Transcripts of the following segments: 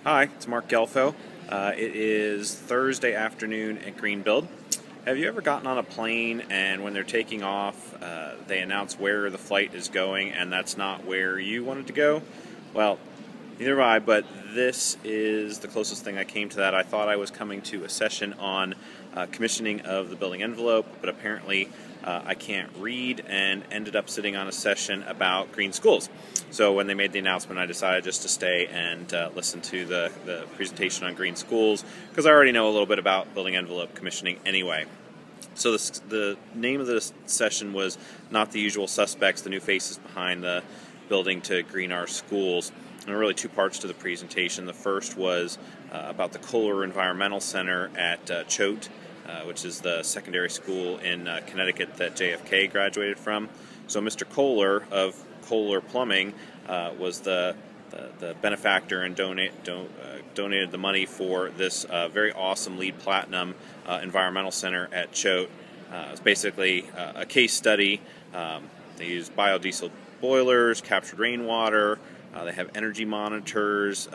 Hi, it's Mark Gelfo. It is Thursday afternoon at Bldg. Have you ever gotten on a plane and when they're taking off, they announce where the flight is going and that's not where you wanted to go? Well, neither have I, but this is the closest thing I came to that. I thought I was coming to a session on commissioning of the building envelope, but apparently I can't read and ended up sitting on a session about green schools. So when they made the announcement, I decided just to stay and listen to the presentation on green schools, because I already know a little bit about building envelope commissioning anyway. So the name of this session was Not the Usual Suspects, the New Faces Behind the Building to Green Our Schools. And there were really two parts to the presentation. The first was about the Kohler Environmental Center at Choate, which is the secondary school in Connecticut that JFK graduated from. So Mr. Kohler of Kohler Plumbing was the benefactor and donated the money for this very awesome LEED Platinum environmental center at Choate. It's basically a case study. They use biodiesel boilers, captured rainwater. They have energy monitors,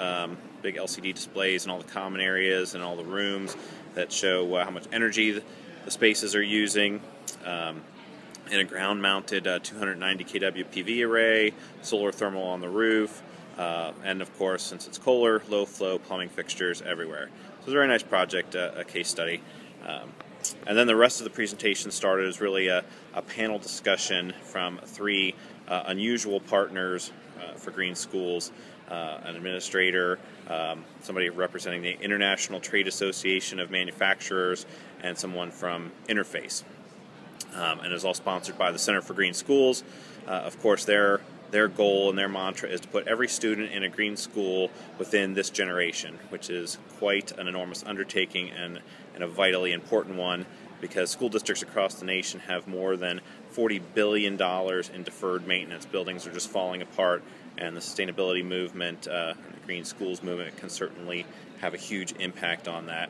big LCD displays in all the common areas and all the rooms that show how much energy the spaces are using. And a ground-mounted 290 kW PV array, solar thermal on the roof, and of course, since it's Kohler, low-flow plumbing fixtures everywhere. So it's a very nice project, a case study. And then the rest of the presentation started as really a panel discussion from three unusual partners for green schools, an administrator, somebody representing the International Trade Association of Manufacturers, and someone from Interface. And is all sponsored by the Center for Green Schools. Of course, their goal and their mantra is to put every student in a green school within this generation, which is quite an enormous undertaking and a vitally important one, because school districts across the nation have more than $40 billion in deferred maintenance. Buildings are just falling apart, and the sustainability movement, and the green schools movement can certainly have a huge impact on that.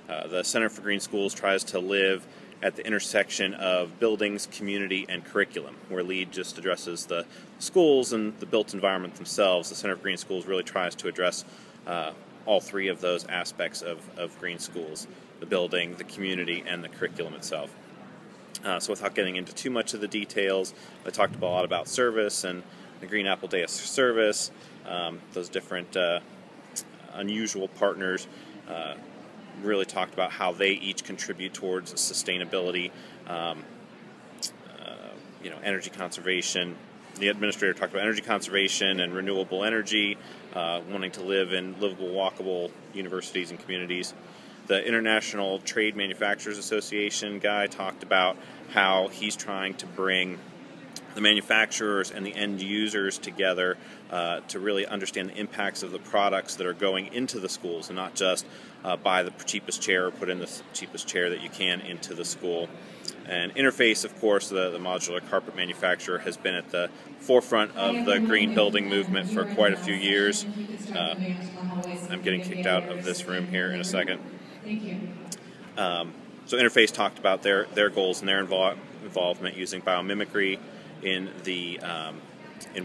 The Center for Green Schools tries to live at the intersection of buildings, community, and curriculum, where LEED just addresses the schools and the built environment themselves. The Center for Green Schools really tries to address all three of those aspects of green schools: the building, the community, and the curriculum itself. So without getting into too much of the details, I talked a lot about service and the Green Apple Day of Service, those different unusual partners. Really talked about how they each contribute towards sustainability, energy conservation. The administrator talked about energy conservation and renewable energy, wanting to live in livable, walkable universities and communities. The International Trade Manufacturers Association guy talked about how he's trying to bring the manufacturers and the end users together to really understand the impacts of the products that are going into the schools, and not just buy the cheapest chair or put in the cheapest chair that you can into the school. And Interface, of course, the modular carpet manufacturer, has been at the forefront of the green building movement for quite a few years. I'm getting kicked out of this room here in a second. So Interface talked about their goals and their involvement using biomimicry in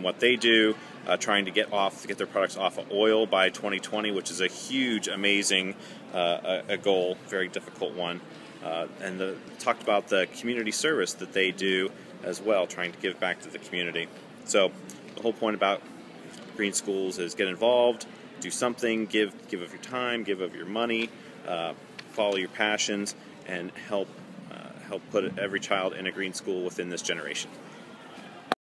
what they do, trying to get their products off of oil by 2020, which is a huge, amazing a goal, very difficult one. And talked about the community service that they do as well, trying to give back to the community. So the whole point about green schools is get involved, do something, give of your time, give of your money, follow your passions, and help put every child in a green school within this generation.